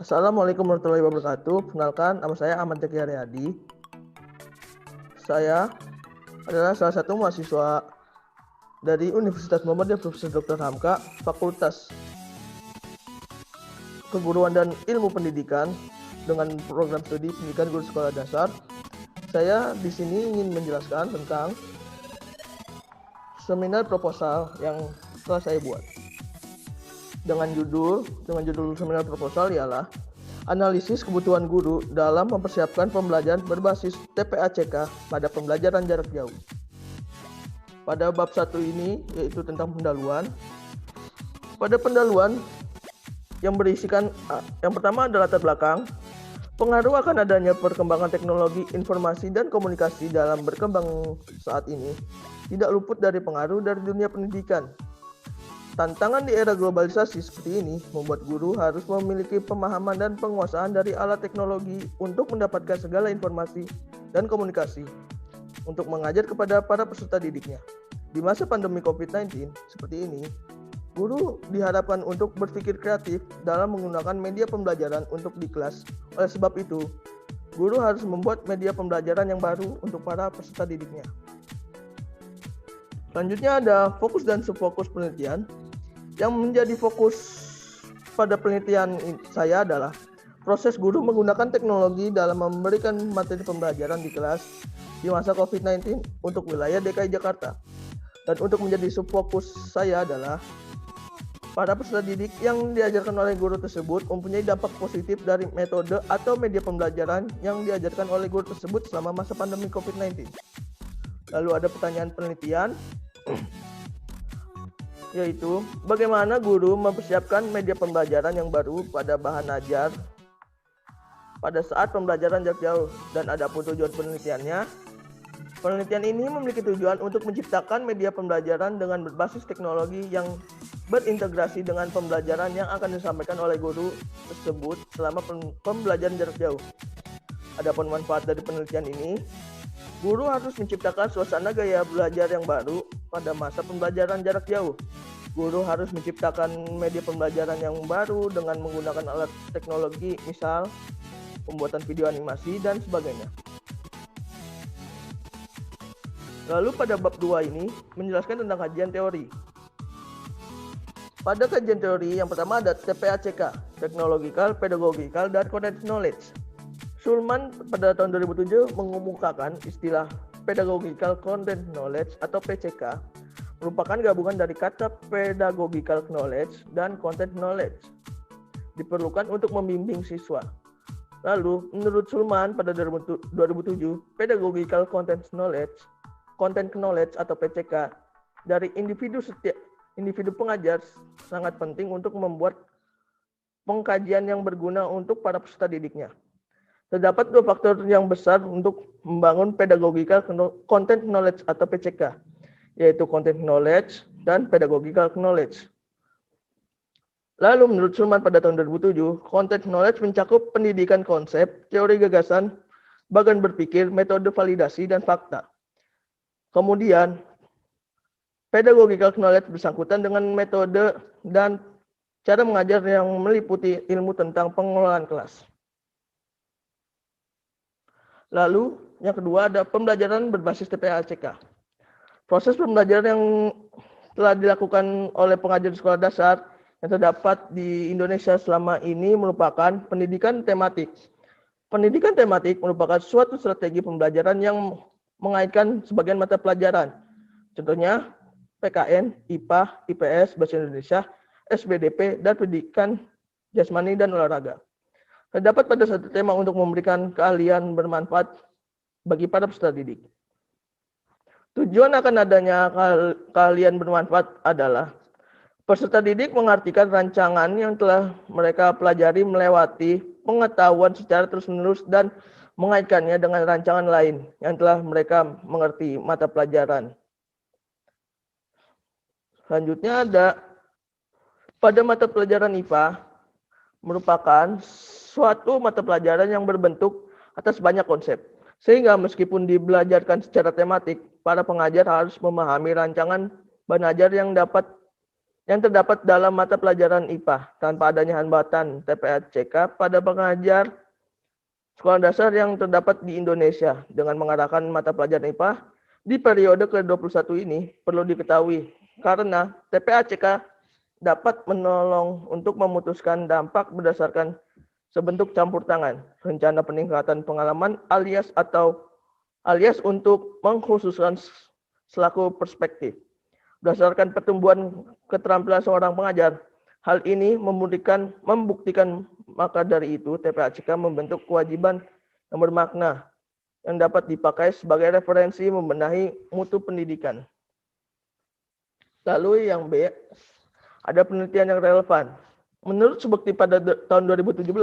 Assalamualaikum warahmatullahi wabarakatuh. Kenalkan, nama saya Ahmad Zaki Haryadi. Saya adalah salah satu mahasiswa dari Universitas Muhammadiyah Profesor Dr. Hamka, Fakultas Keguruan dan Ilmu Pendidikan dengan program studi pendidikan guru sekolah dasar. Saya di sini ingin menjelaskan tentang seminar proposal yang telah saya buat. Dengan judul seminar proposal ialah analisis kebutuhan guru dalam mempersiapkan pembelajaran berbasis TPA-CK pada pembelajaran jarak jauh. Pada bab 1 ini yaitu tentang pendahuluan. Pada pendahuluan yang berisikan yang pertama adalah latar belakang, pengaruh akan adanya perkembangan teknologi informasi dan komunikasi dalam berkembang saat ini tidak luput dari pengaruh dari dunia pendidikan. Tantangan di era globalisasi seperti ini membuat guru harus memiliki pemahaman dan penguasaan dari alat teknologi untuk mendapatkan segala informasi dan komunikasi untuk mengajar kepada para peserta didiknya. Di masa pandemi COVID-19 seperti ini, guru diharapkan untuk berpikir kreatif dalam menggunakan media pembelajaran untuk di kelas. Oleh sebab itu, guru harus membuat media pembelajaran yang baru untuk para peserta didiknya. Selanjutnya ada fokus dan subfokus penelitian. Yang menjadi fokus pada penelitian saya adalah proses guru menggunakan teknologi dalam memberikan materi pembelajaran di kelas di masa COVID-19 untuk wilayah DKI Jakarta. Dan untuk menjadi subfokus saya adalah para peserta didik yang diajarkan oleh guru tersebut mempunyai dampak positif dari metode atau media pembelajaran yang diajarkan oleh guru tersebut selama masa pandemi COVID-19. Lalu ada pertanyaan penelitian, yaitu bagaimana guru mempersiapkan media pembelajaran yang baru pada bahan ajar pada saat pembelajaran jarak jauh, dan adapun tujuan penelitiannya. Penelitian ini memiliki tujuan untuk menciptakan media pembelajaran dengan berbasis teknologi yang berintegrasi dengan pembelajaran yang akan disampaikan oleh guru tersebut selama pembelajaran jarak jauh. Adapun manfaat dari penelitian ini, guru harus menciptakan suasana gaya belajar yang baru pada masa pembelajaran jarak jauh. Guru harus menciptakan media pembelajaran yang baru dengan menggunakan alat teknologi, misal pembuatan video animasi dan sebagainya. Lalu pada bab 2 ini menjelaskan tentang kajian teori. Pada kajian teori yang pertama ada TPA-CK, Technological, Pedagogical, dan Content Knowledge. Schulman pada tahun 2007 mengemukakan istilah Pedagogical Content Knowledge atau PCK merupakan gabungan dari kata Pedagogical Knowledge dan Content Knowledge. Diperlukan untuk membimbing siswa. Lalu, menurut Schulman pada 2007, Pedagogical Content Knowledge atau PCK dari individu pengajar sangat penting untuk membuat pengkajian yang berguna untuk para peserta didiknya. Terdapat dua faktor yang besar untuk membangun pedagogical content knowledge atau PCK, yaitu content knowledge dan pedagogical knowledge. Lalu menurut Schulman pada tahun 2007, content knowledge mencakup pendidikan konsep, teori gagasan, bagan berpikir, metode validasi, dan fakta. Kemudian, pedagogical knowledge bersangkutan dengan metode dan cara mengajar yang meliputi ilmu tentang pengelolaan kelas. Lalu, yang kedua ada pembelajaran berbasis TPA-CK. Proses pembelajaran yang telah dilakukan oleh pengajar di sekolah dasar yang terdapat di Indonesia selama ini merupakan pendidikan tematik. Pendidikan tematik merupakan suatu strategi pembelajaran yang mengaitkan sebagian mata pelajaran. Contohnya, PKN, IPA, IPS, Bahasa Indonesia, SBDP, dan pendidikan jasmani dan olahraga. Terdapat pada satu tema untuk memberikan keahlian bermanfaat bagi para peserta didik. Tujuan akan adanya keahlian bermanfaat adalah peserta didik mengartikan rancangan yang telah mereka pelajari melewati pengetahuan secara terus-menerus dan mengaitkannya dengan rancangan lain yang telah mereka mengerti mata pelajaran. Selanjutnya ada pada mata pelajaran IPA merupakan suatu mata pelajaran yang berbentuk atas banyak konsep. Sehingga meskipun dibelajarkan secara tematik, para pengajar harus memahami rancangan bahan ajar yang dapat yang terdapat dalam mata pelajaran IPA tanpa adanya hambatan TPACK pada pengajar sekolah dasar yang terdapat di Indonesia. Dengan mengarahkan mata pelajaran IPA di periode ke-21 ini perlu diketahui karena TPACK dapat menolong untuk memutuskan dampak berdasarkan sebentuk campur tangan, rencana peningkatan pengalaman alias untuk mengkhususkan selaku perspektif. Berdasarkan pertumbuhan keterampilan seorang pengajar, hal ini membuktikan maka dari itu TPACK membentuk kewajiban yang bermakna yang dapat dipakai sebagai referensi membenahi mutu pendidikan. Lalu yang B, ada penelitian yang relevan. Menurut Subekti pada tahun 2017,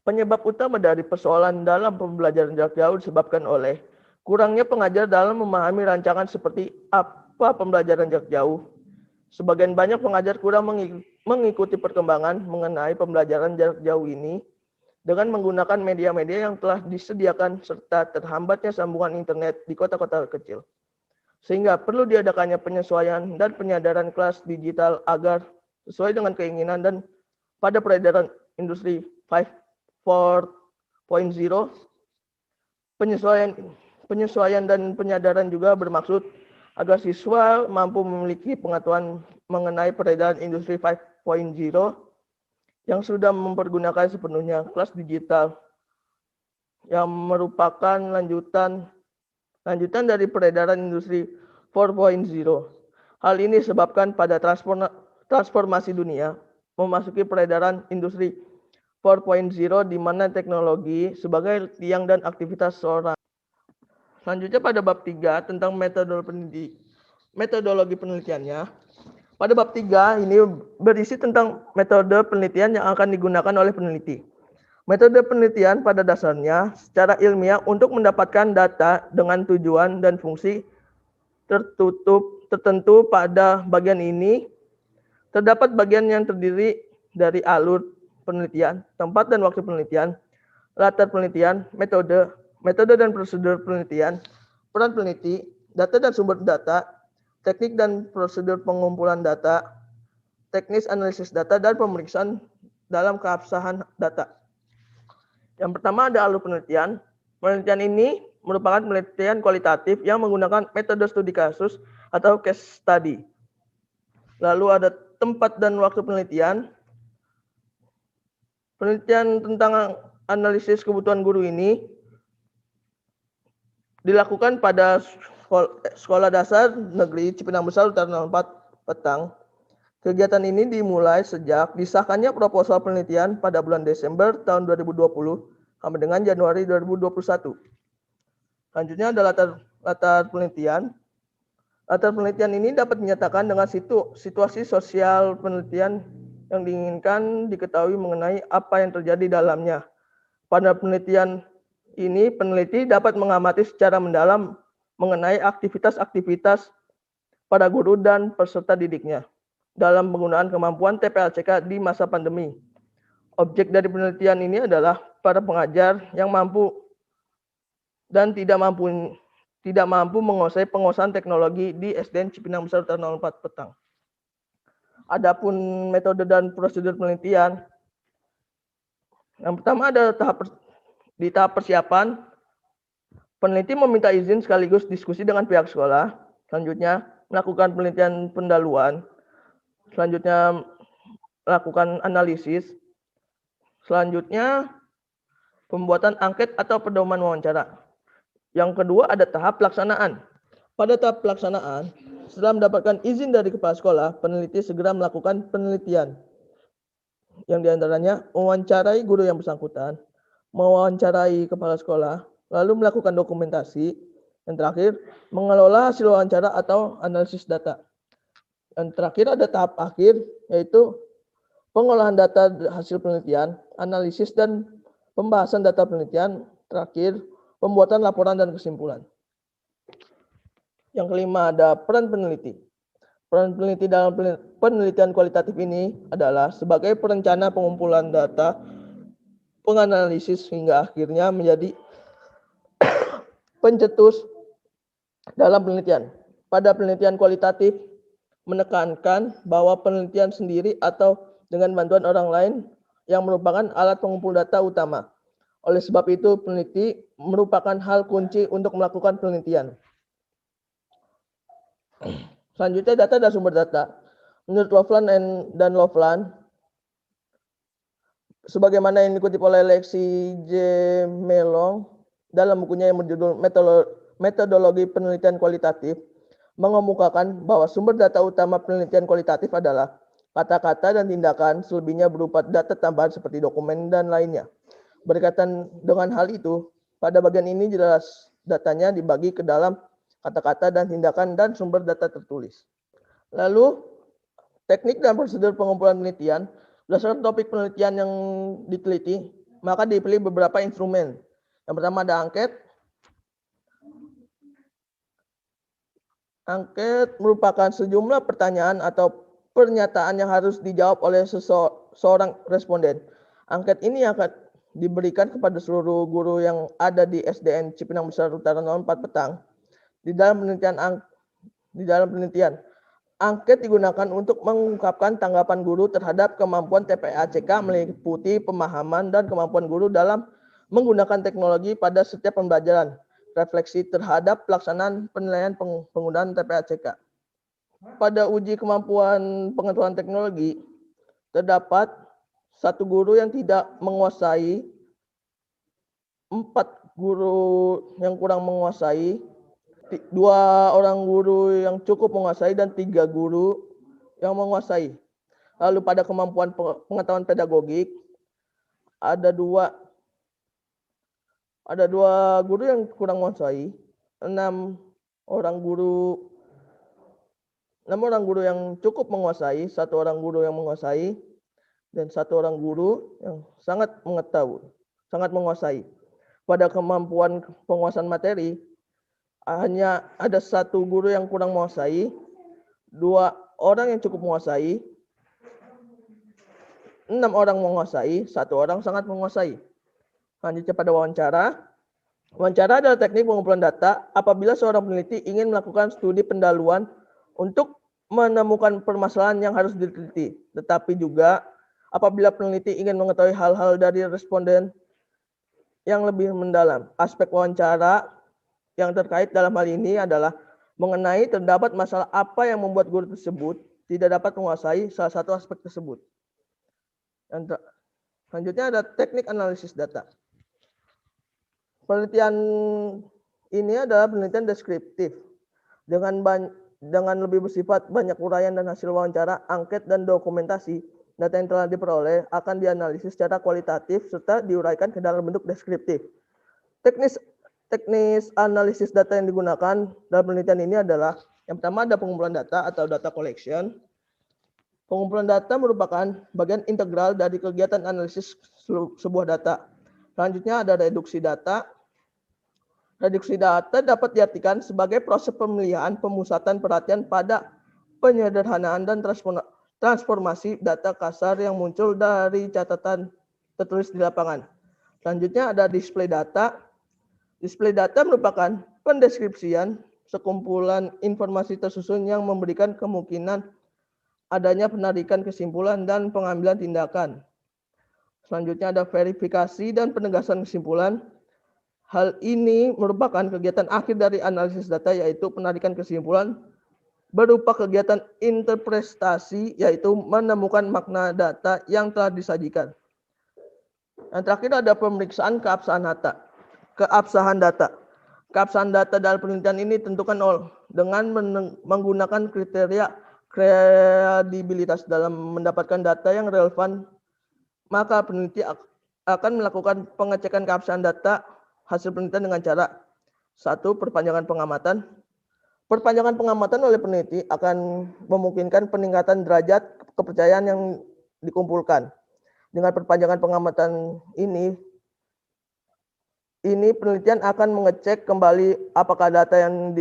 penyebab utama dari persoalan dalam pembelajaran jarak jauh disebabkan oleh kurangnya pengajar dalam memahami rancangan seperti apa pembelajaran jarak jauh. Sebagian banyak pengajar kurang mengikuti perkembangan mengenai pembelajaran jarak jauh ini dengan menggunakan media-media yang telah disediakan serta terhambatnya sambungan internet di kota-kota kecil. Sehingga perlu diadakannya penyesuaian dan penyadaran kelas digital agar sesuai dengan keinginan dan pada peredaran industri 4.0, penyesuaian dan penyadaran juga bermaksud agar siswa mampu memiliki pengetahuan mengenai peredaran industri 5.0 yang sudah mempergunakan sepenuhnya kelas digital yang merupakan lanjutan dari peredaran industri 4.0. Hal ini disebabkan pada transformasi dunia memasuki peredaran industri 4.0 di mana teknologi sebagai tiang dan aktivitas seorang. Selanjutnya pada bab 3 tentang metodologi penelitiannya. Pada bab 3 ini berisi tentang metode penelitian yang akan digunakan oleh peneliti. Metode penelitian pada dasarnya secara ilmiah untuk mendapatkan data dengan tujuan dan fungsi tertentu. Pada bagian ini terdapat bagian yang terdiri dari alur penelitian, tempat dan waktu penelitian, latar penelitian, metode dan prosedur penelitian, peran peneliti, data dan sumber data, teknik dan prosedur pengumpulan data, teknis analisis data, dan pemeriksaan dalam keabsahan data. Yang pertama ada alur penelitian. Penelitian ini merupakan penelitian kualitatif yang menggunakan metode studi kasus atau case study. Lalu ada tempat dan waktu penelitian. Penelitian tentang analisis kebutuhan guru ini dilakukan pada Sekolah Dasar Negeri Cipinang Besar Utara 04 Petang. Kegiatan ini dimulai sejak disahkannya proposal penelitian pada bulan Desember tahun 2020 sampai dengan Januari 2021. Selanjutnya ada latar penelitian. Latar penelitian ini dapat dinyatakan dengan situasi sosial penelitian yang diinginkan diketahui mengenai apa yang terjadi dalamnya. Pada penelitian ini, peneliti dapat mengamati secara mendalam mengenai aktivitas-aktivitas pada guru dan peserta didiknya dalam penggunaan kemampuan TPACK di masa pandemi. Objek dari penelitian ini adalah para pengajar yang mampu dan tidak mampu menguasai penguasaan teknologi di SDN Cipinang Besar Utara 04 Petang. Adapun metode dan prosedur penelitian, yang pertama ada di tahap persiapan, peneliti meminta izin sekaligus diskusi dengan pihak sekolah. Selanjutnya melakukan penelitian pendahuluan. Selanjutnya melakukan analisis. Selanjutnya pembuatan angket atau pedoman wawancara. Yang kedua ada tahap pelaksanaan. Pada tahap pelaksanaan, setelah mendapatkan izin dari kepala sekolah, peneliti segera melakukan penelitian. Yang diantaranya mewawancarai guru yang bersangkutan, mewawancarai kepala sekolah, lalu melakukan dokumentasi. Yang terakhir, mengelola hasil wawancara atau analisis data. Yang terakhir ada tahap akhir, yaitu pengolahan data hasil penelitian, analisis dan pembahasan data penelitian. Terakhir, pembuatan laporan dan kesimpulan. Yang kelima ada peran peneliti. Peran peneliti dalam penelitian kualitatif ini adalah sebagai perencana pengumpulan data, penganalisis hingga akhirnya menjadi pencetus dalam penelitian. Pada penelitian kualitatif, menekankan bahwa penelitian sendiri atau dengan bantuan orang lain yang merupakan alat pengumpul data utama. Oleh sebab itu, peneliti merupakan hal kunci untuk melakukan penelitian. Selanjutnya, data dan sumber data. Menurut Loveland dan Loveland, sebagaimana yang dikutip oleh Lexi J. Melong dalam bukunya yang berjudul Metodologi Penelitian Kualitatif, mengemukakan bahwa sumber data utama penelitian kualitatif adalah kata-kata dan tindakan, selebihnya berupa data tambahan seperti dokumen dan lainnya. Berkaitan dengan hal itu, pada bagian ini jelas datanya dibagi ke dalam kata-kata dan tindakan dan sumber data tertulis. Lalu, teknik dan prosedur pengumpulan penelitian. Berdasarkan topik penelitian yang diteliti, maka dipilih beberapa instrumen. Yang pertama ada angket. Angket merupakan sejumlah pertanyaan atau pernyataan yang harus dijawab oleh seorang responden. Angket ini akan diberikan kepada seluruh guru yang ada di SDN Cipinang Besar Utara 04 Petang. Di dalam penelitian, angket digunakan untuk mengungkapkan tanggapan guru terhadap kemampuan TPA-CK meliputi pemahaman dan kemampuan guru dalam menggunakan teknologi pada setiap pembelajaran. Refleksi terhadap pelaksanaan penilaian penggunaan TPA-CK. Pada uji kemampuan pengetahuan teknologi, terdapat satu guru yang tidak menguasai, 4 guru yang kurang menguasai, 2 orang guru yang cukup menguasai, dan 3 guru yang menguasai. Lalu pada kemampuan pengetahuan pedagogik, ada dua guru yang kurang menguasai, 6 orang guru yang cukup menguasai, 1 orang guru yang menguasai, dan 1 orang guru yang sangat menguasai. Pada kemampuan penguasaan materi, hanya ada 1 guru yang kurang menguasai, 2 orang yang cukup menguasai, 6 orang menguasai, 1 orang sangat menguasai. Selanjutnya pada wawancara. Wawancara adalah teknik pengumpulan data apabila seorang peneliti ingin melakukan studi pendahuluan untuk menemukan permasalahan yang harus diteliti. Tetapi juga apabila peneliti ingin mengetahui hal-hal dari responden yang lebih mendalam. Aspek wawancara yang terkait dalam hal ini adalah mengenai terdapat masalah apa yang membuat guru tersebut tidak dapat menguasai salah satu aspek tersebut. Selanjutnya ada teknik analisis data. Penelitian ini adalah penelitian deskriptif dengan lebih bersifat banyak uraian dan hasil wawancara, angket, dan dokumentasi. Data yang telah diperoleh akan dianalisis secara kualitatif serta diuraikan ke dalam bentuk deskriptif. Teknis analisis data yang digunakan dalam penelitian ini adalah yang pertama ada pengumpulan data atau data collection. Pengumpulan data merupakan bagian integral dari kegiatan analisis sebuah data. Selanjutnya ada reduksi data. Reduksi data dapat diartikan sebagai proses pemilihan, pemusatan perhatian pada penyederhanaan dan transformasi data kasar yang muncul dari catatan tertulis di lapangan. Selanjutnya ada display data. Display data merupakan pendeskripsian sekumpulan informasi tersusun yang memberikan kemungkinan adanya penarikan kesimpulan dan pengambilan tindakan. Selanjutnya ada verifikasi dan penegasan kesimpulan. Hal ini merupakan kegiatan akhir dari analisis data, yaitu penarikan kesimpulan berupa kegiatan interpretasi, yaitu menemukan makna data yang telah disajikan. Yang terakhir ada pemeriksaan keabsahan data. Keabsahan data dalam penelitian ini ditentukan dengan menggunakan kriteria kredibilitas dalam mendapatkan data yang relevan. Maka peneliti akan melakukan pengecekan keabsahan data hasil penelitian dengan cara 1. Perpanjangan pengamatan. Perpanjangan pengamatan oleh peneliti akan memungkinkan peningkatan derajat kepercayaan yang dikumpulkan. Dengan perpanjangan pengamatan ini penelitian akan mengecek kembali apakah data yang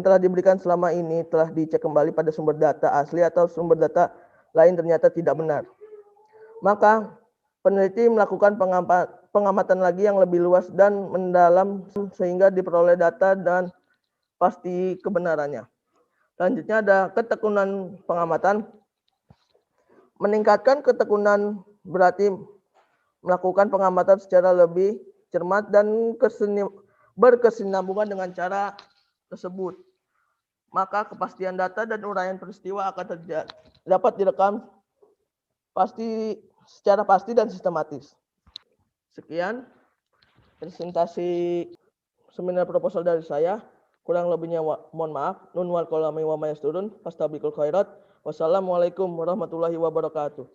telah diberikan selama ini telah dicek kembali pada sumber data asli atau sumber data lain ternyata tidak benar. Maka peneliti melakukan pengamatan lagi yang lebih luas dan mendalam sehingga diperoleh data dan pasti kebenarannya. Selanjutnya ada ketekunan pengamatan. Meningkatkan ketekunan berarti melakukan pengamatan secara lebih cermat dan berkesinambungan dengan cara tersebut. Maka kepastian data dan uraian peristiwa akan dapat direkam secara pasti dan sistematis. Sekian presentasi seminar proposal dari saya. Kurang lebihnya mohon maaf. Nun wal kolami wa mayasturun. Fastabiqul khairat. Wassalamualaikum warahmatullahi wabarakatuh.